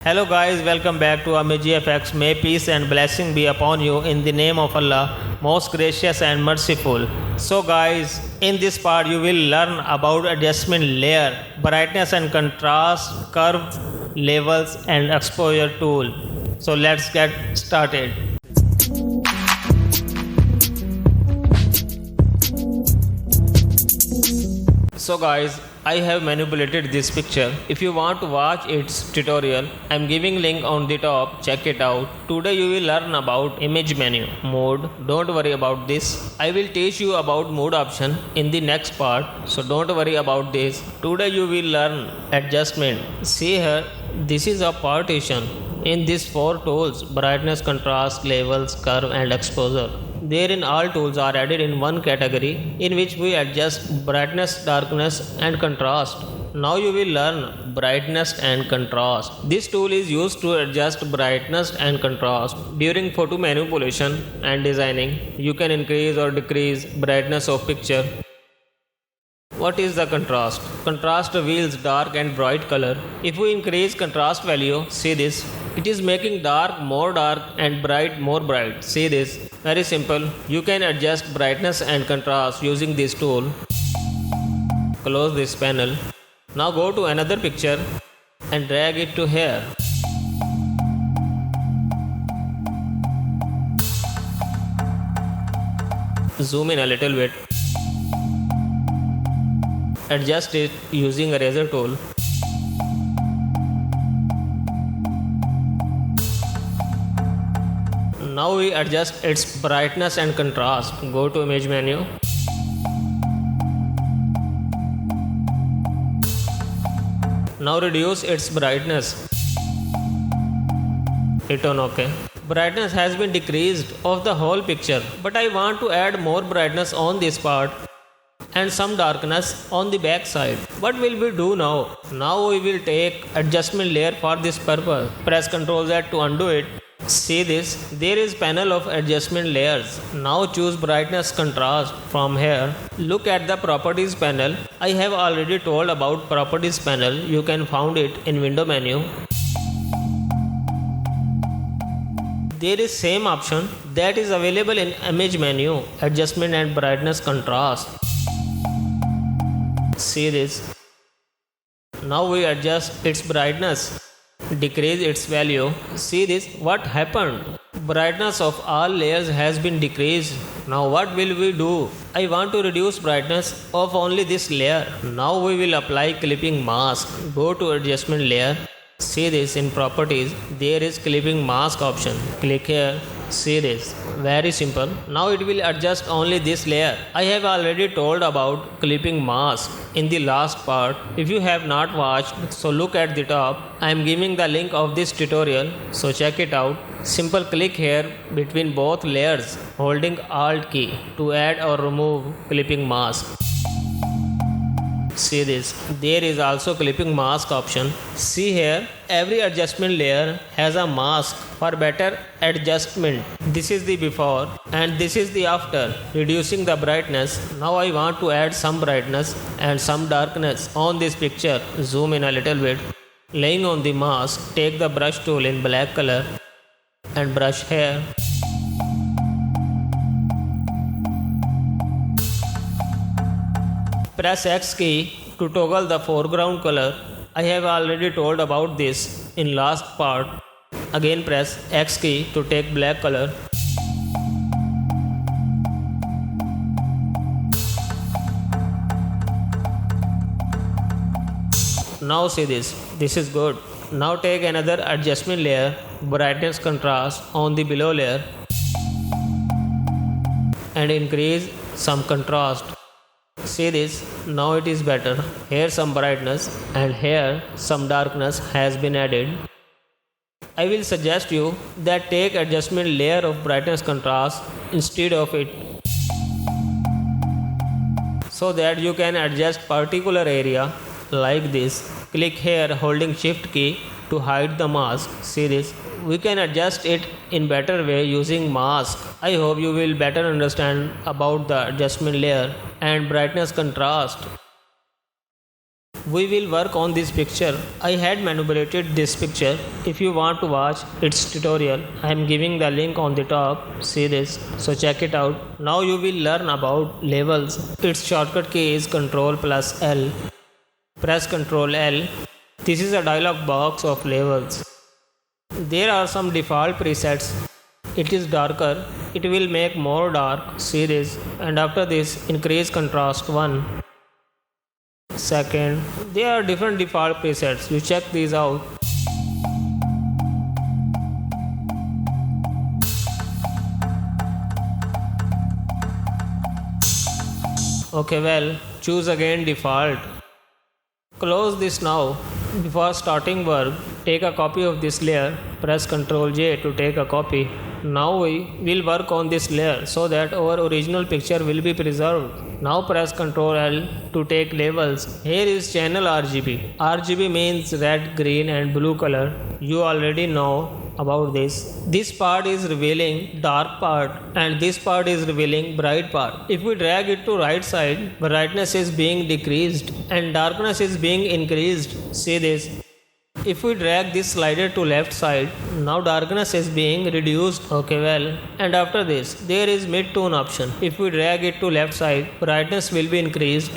Hello guys, welcome back to AmaGFX. May peace and blessing be upon you in the name of Allah, most gracious and merciful. So guys, in this part you will learn about adjustment layer, brightness and contrast, curve, levels and exposure tool. So let's get started. So guys, I have manipulated this picture. If you want to watch its tutorial, I am giving link on the top, check it out. Today you will learn about image menu, mode, don't worry about this. I will teach you about mode option in the next part, so don't worry about this. Today you will learn adjustment. See here, this is a partition. In these four tools, brightness, contrast, levels, curve and exposure. Therein all tools are added in one category in which we adjust brightness, darkness and contrast. Now you will learn brightness and contrast. This tool is used to adjust brightness and contrast. During photo manipulation and designing, you can increase or decrease brightness of picture. What is the contrast? Contrast reveals dark and bright color. If we increase contrast value, see this, it is making dark more dark and bright more bright. See this, very simple. You can adjust brightness and contrast using this tool. Close this panel. Now go to another picture and drag it to here. Zoom in a little bit. Adjust it using eraser tool. Now we adjust its brightness and contrast. Go to image menu. Now reduce its brightness. Hit on OK. Brightness has been decreased of the whole picture, but I want to add more brightness on this part and some darkness on the back side. What will we do now? Now we will take adjustment layer for this purpose. Press Ctrl Z to undo it. See this, there is panel of adjustment layers. Now choose brightness contrast from here. Look at the properties panel. I have already told about properties panel. You can find it in window menu. There is same option that is available in image menu, adjustment and brightness contrast. See this. Now we adjust its brightness. Decrease its value. See this, what happened? Brightness of all layers has been decreased. Now what will we do? I want to reduce brightness of only this layer. Now we will apply clipping mask. Go to adjustment layer. See this, in properties there is clipping mask option. Click here. See this, very simple. Now it will adjust only this layer. I have already told about clipping mask in the last part. If you have not watched, so look at the top. I am giving the link of this tutorial, so check it out. Simple click here between both layers holding Alt key to add or remove clipping mask. See this, there is also clipping mask option. See here, every adjustment layer has a mask for better adjustment. This is the before and this is the after, reducing the brightness. Now I want to add some brightness and some darkness on this picture. Zoom in a little bit. Laying on the mask, take the brush tool in black color and brush here. Press X key to toggle the foreground color. I have already told about this in last part. Again press X key to take black color. Now see this, this is good. Now take another adjustment layer, brightness contrast on the below layer and increase some contrast. See this, now it is better. Here some brightness and here some darkness has been added. I will suggest you that take adjustment layer of brightness contrast instead of it, so that you can adjust particular area like this. Click here holding shift key to hide the mask. See this, we can adjust it in better way using mask. I hope you will better understand about the adjustment layer and brightness contrast. we will work on this picture. I had manipulated this picture. If you want to watch its tutorial, I am giving the link on the top. See this. So check it out. Now you will learn about levels. Its shortcut key is Ctrl plus L. Press Ctrl L. This is a dialog box of levels. There are some default presets. It is darker. It will make more dark. See this. And after this, increase contrast 1. Second, there are different default presets. You check these out. Okay, well, choose again default. Close this now. Before starting work, take a copy of this layer. Press Ctrl J to take a copy. Now we will work on this layer so that our original picture will be preserved. Now press Ctrl L to take labels. Here is channel RGB. RGB means red, green and blue color. You already know about this. This part is revealing dark part and this part is revealing bright part. If we drag it to right side, brightness is being decreased and darkness is being increased. See this. If we drag this slider to left side, now darkness is being reduced. Okay, well, and after this, there is mid-tone option. If we drag it to left side, brightness will be increased.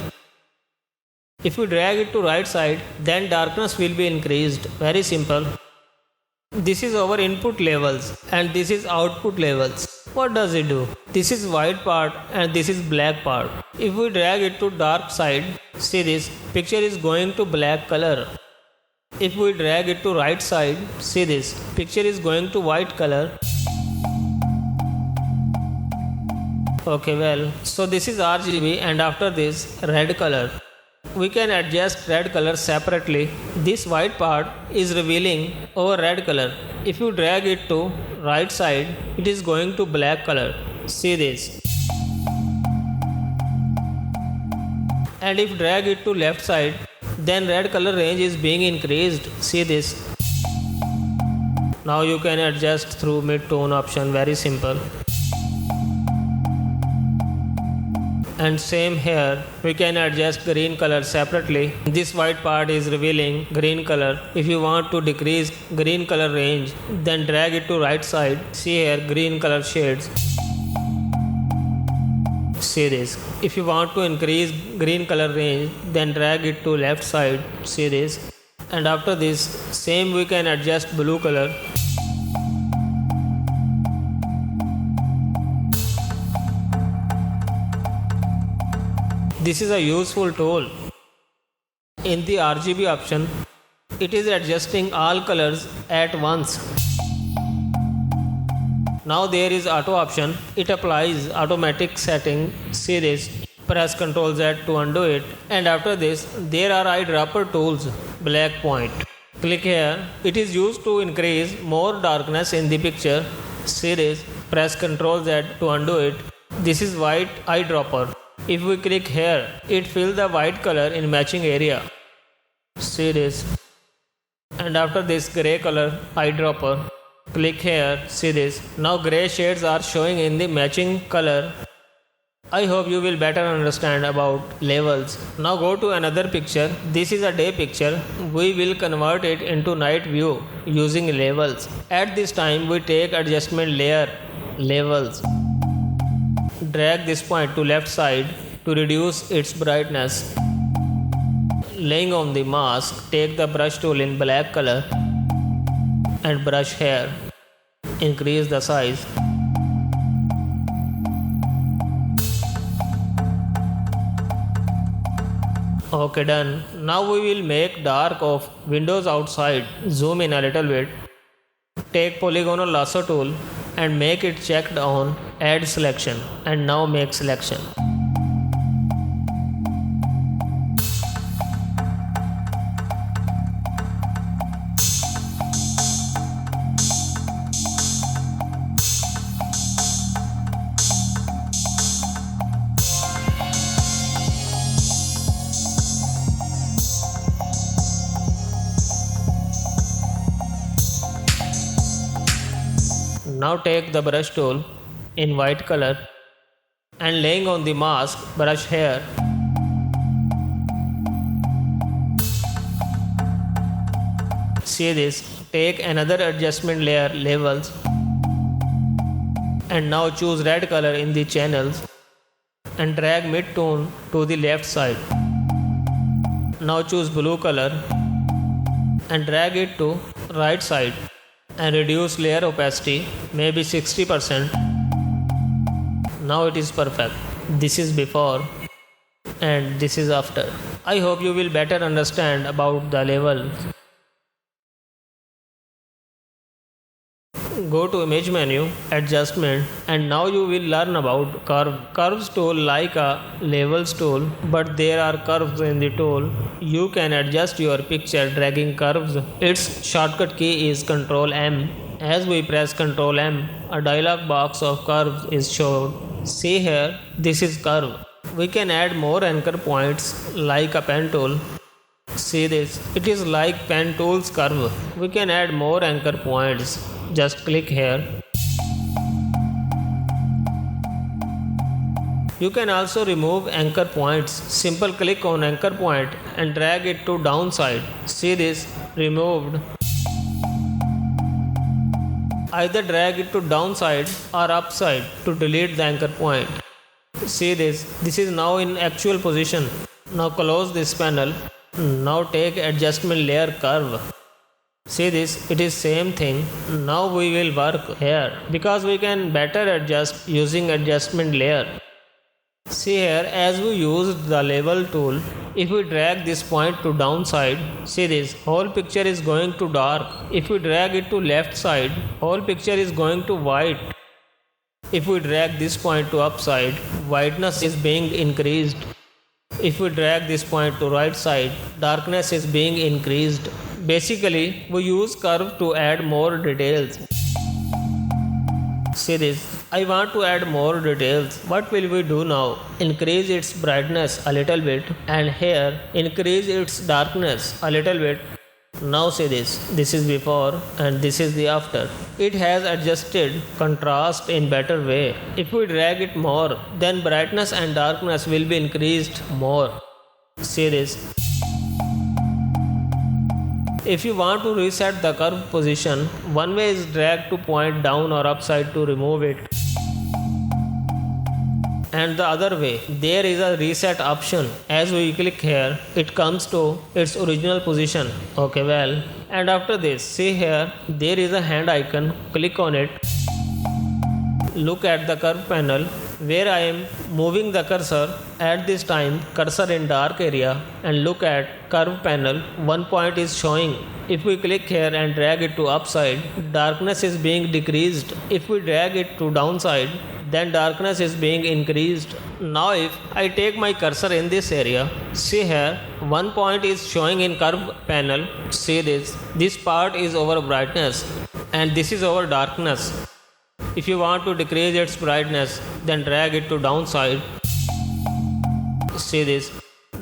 If we drag it to right side, then darkness will be increased. Very simple. This is our input levels and this is output levels. What does it do? This is white part and this is black part. If we drag it to dark side, see this, picture is going to black color. If we drag it to right side, see this, picture is going to white color. Okay, well, so this is RGB and after this red color. We can adjust red color separately. This white part is revealing our red color. If you drag it to right side, it is going to black color. See this. And if drag it to left side, then red color range is being increased. See this. Now you can adjust through mid-tone option. Very simple. And same here, we can adjust green color separately. This white part is revealing green color. If you want to decrease green color range, then drag it to right side. See here, green color shades. See this. If you want to increase green color range, then drag it to left side. See this. And after this, same we can adjust blue color. This is a useful tool. In the RGB option, it is adjusting all colors at once. Now there is auto option. It applies automatic setting. See this. Press Ctrl Z to undo it. And after this, there are eyedropper tools. Black point. Click here. It is used to increase more darkness in the picture. See this. Press Ctrl Z to undo it. This is white eyedropper. If we click here, it fills the white color in matching area. See this. And after this gray color eyedropper, click here, see this. Now gray shades are showing in the matching color. I hope you will better understand about levels. Now go to another picture. This is a day picture. We will convert it into night view using levels. At this time we take adjustment layer, levels. Drag this point to left side to reduce its brightness. Laying on the mask, take the brush tool in black color and brush hair. Increase the size. Okay, done. Now we will make dark of windows outside. Zoom in a little bit. Take polygonal lasso tool and make it checked on add selection and now make selection. Now take the brush tool in white color and laying on the mask, brush hair. See this, take another adjustment layer, levels, and now choose red color in the channels and drag mid-tone to the left side. Now choose blue color and drag it to right side and reduce layer opacity, maybe 60%. Now it is perfect. This is before and this is after. I hope you will better understand about the level. Go to image menu, adjustment, and now you will learn about curve. Curves tool like a levels tool, but there are curves in the tool. You can adjust your picture dragging curves. Its shortcut key is Ctrl M. As we press Ctrl M, a dialog box of curves is shown. See here, this is curve. We can add more anchor points like a pen tool. See this, it is like pen tool's curve. We can add more anchor points. Just click here. You can also remove anchor points. Simple click on anchor point and drag it to downside. See this, removed. Either drag it to downside or upside to delete the anchor point. See this is now in actual position. Now close this panel. Now take adjustment layer curve. See this, it is same thing. Now we will work here because we can better adjust using adjustment layer. See here, as we used the level tool, if we drag this point to downside, see this, whole picture is going to dark. If we drag it to left side, whole picture is going to white. If we drag this point to upside, whiteness is being increased. If we drag this point to right side, darkness is being increased. Basically, we use curve to add more details. See this, I want to add more details. What will we do now? Increase its brightness a little bit, and here increase its darkness a little bit. Now see this is before and this is the after. It has adjusted contrast in better way. If we drag it more, then brightness and darkness will be increased more. See this. If you want to reset the curve position, one way is drag to point down or upside to remove it. And the other way, there is a reset option. As we click here, it comes to its original position. Okay, well, and after this, see here, there is a hand icon. Click on it. Look at the curve panel where I am moving the cursor. At this time, cursor in dark area, and look at curve panel, one point is showing. If we click here and drag it to upside, darkness is being decreased. If we drag it to downside, then darkness is being increased. Now if I take my cursor in this area, see here, one point is showing in curve panel. See this part is our brightness and this is our darkness. If you want to decrease its brightness, then drag it to downside. See this,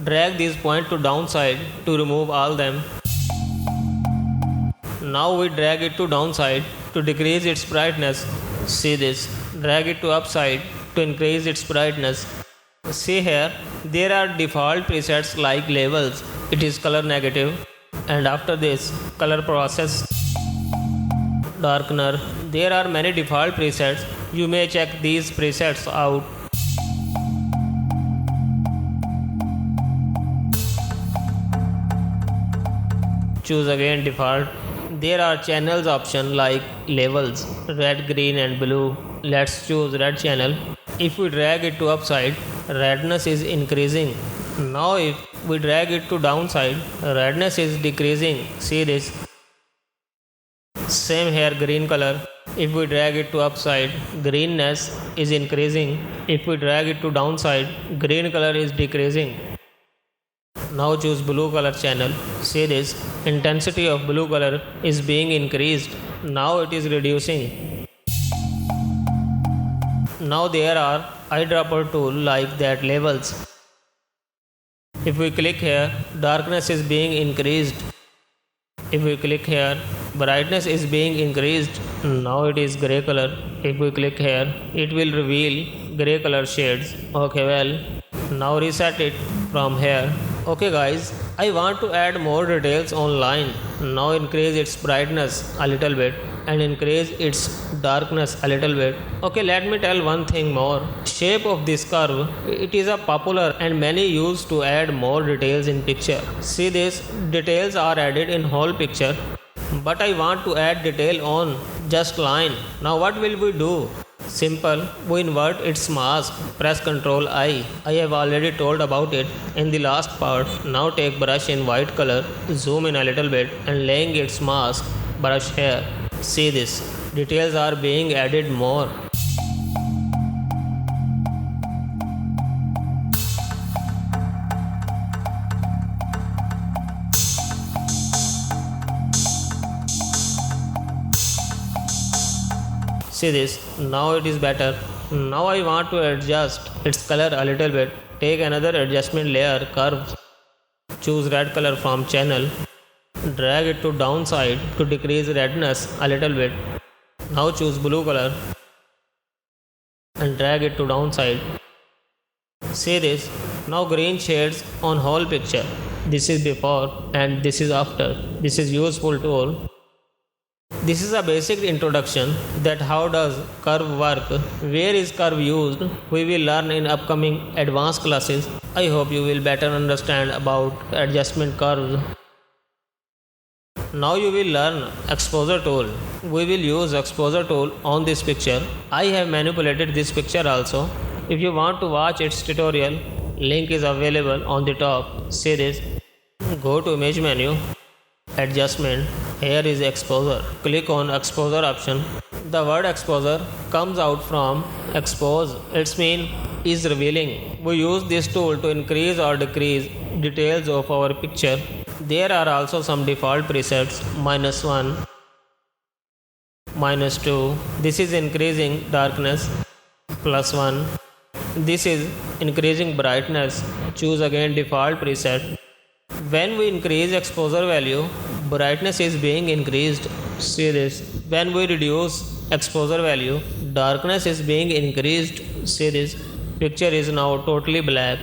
drag this point to downside to remove all them. Now we drag it to downside to decrease its brightness. See this, drag it to upside to increase its brightness. See here, there are default presets like levels. It is color negative, and after this, color process, darkener. There are many default presets. You may check these presets out. Choose again default. There are channels option like levels, red, green and blue. Let's choose red channel. If we drag it to upside, redness is increasing. Now if we drag it to downside, redness is decreasing. See this. Same here, green color. If we drag it to upside, greenness is increasing. If we drag it to downside, green color is decreasing. Now choose blue color channel. See this, intensity of blue color is being increased. Now it is reducing. Now there are eyedropper tool like that levels. If we click here, darkness is being increased. If we click here, brightness is being increased. Now it is gray color. If we click here, it will reveal gray color shades. Okay, well, now reset it from here. Okay guys, I want to add more details online. Now increase its brightness a little bit and increase its darkness a little bit. Okay, let me tell one thing more. Shape of this curve, it is a popular and many use to add more details in picture. See this, details are added in whole picture, but I want to add detail on just line. Now what will we do? Simple, we invert its mask, press Ctrl I. I have already told about it in the last part. Now take brush in white color, zoom in a little bit and laying its mask, brush here. See this, details are being added more. See this, now it is better. Now I want to adjust its color a little bit. Take another adjustment layer, curve. Choose red color from channel. Drag it to downside to decrease redness a little bit. Now choose blue color and drag it to downside. See this, now green shades on whole picture. This is before and this is after. This is useful tool. This is a basic introduction that how does curve work, where is curve used, we will learn in upcoming advanced classes. I hope you will better understand about adjustment curves. Now you will learn exposure tool. We will use exposure tool on this picture. I have manipulated this picture also. If you want to watch its tutorial, link is available on the top. See this, go to image menu, adjustment. Here is exposure. Click on exposure option. The word exposure comes out from expose. Its mean is revealing. We use this tool to increase or decrease details of our picture. There are also some default presets, -1, -2. This is increasing darkness, +1. This is increasing brightness. Choose again default preset. When we increase exposure value, brightness is being increased. See this. When we reduce exposure value, darkness is being increased. See this. Picture is now totally black.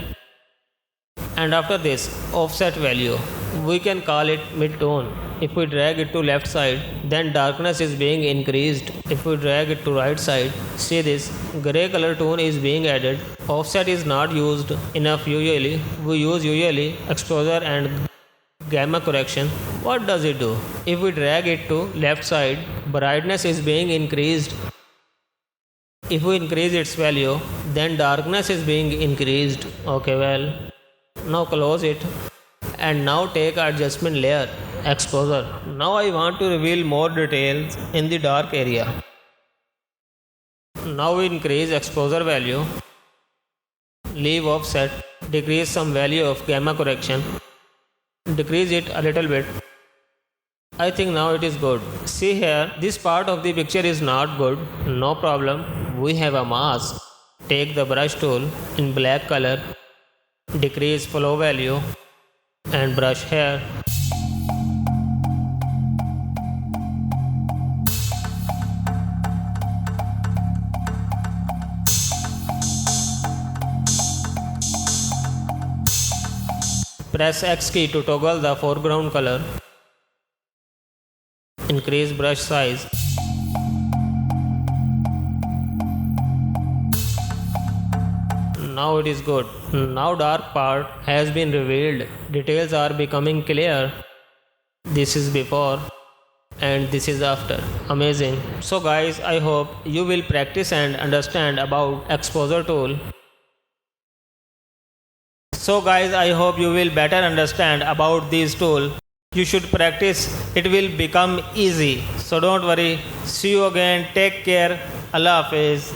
And after this, offset value, we can call it mid-tone. If we drag it to left side, then darkness is being increased. If we drag it to right side, see this, gray color tone is being added. Offset is not used enough usually. We use usually exposure and gamma correction. What does it do? If we drag it to left side, brightness is being increased. If we increase its value, then darkness is being increased. Okay, well, now close it and now take adjustment layer, exposure. Now I want to reveal more details in the dark area. Now we increase exposure value, leave offset, decrease some value of gamma correction, decrease it a little bit. I think now it is good. See here, this part of the picture is not good. No problem, we have a mask. Take the brush tool in black color, decrease flow value and brush here. Press X key to toggle the foreground color. Increase brush size. Now it is good. Now dark part has been revealed. Details are becoming clear. This is before and this is after. Amazing. So guys, I hope you will practice and understand about exposure tool. So guys, I hope you will better understand about this tool. You should practice, it will become easy. So don't worry. See you again. Take care. Allah Hafiz.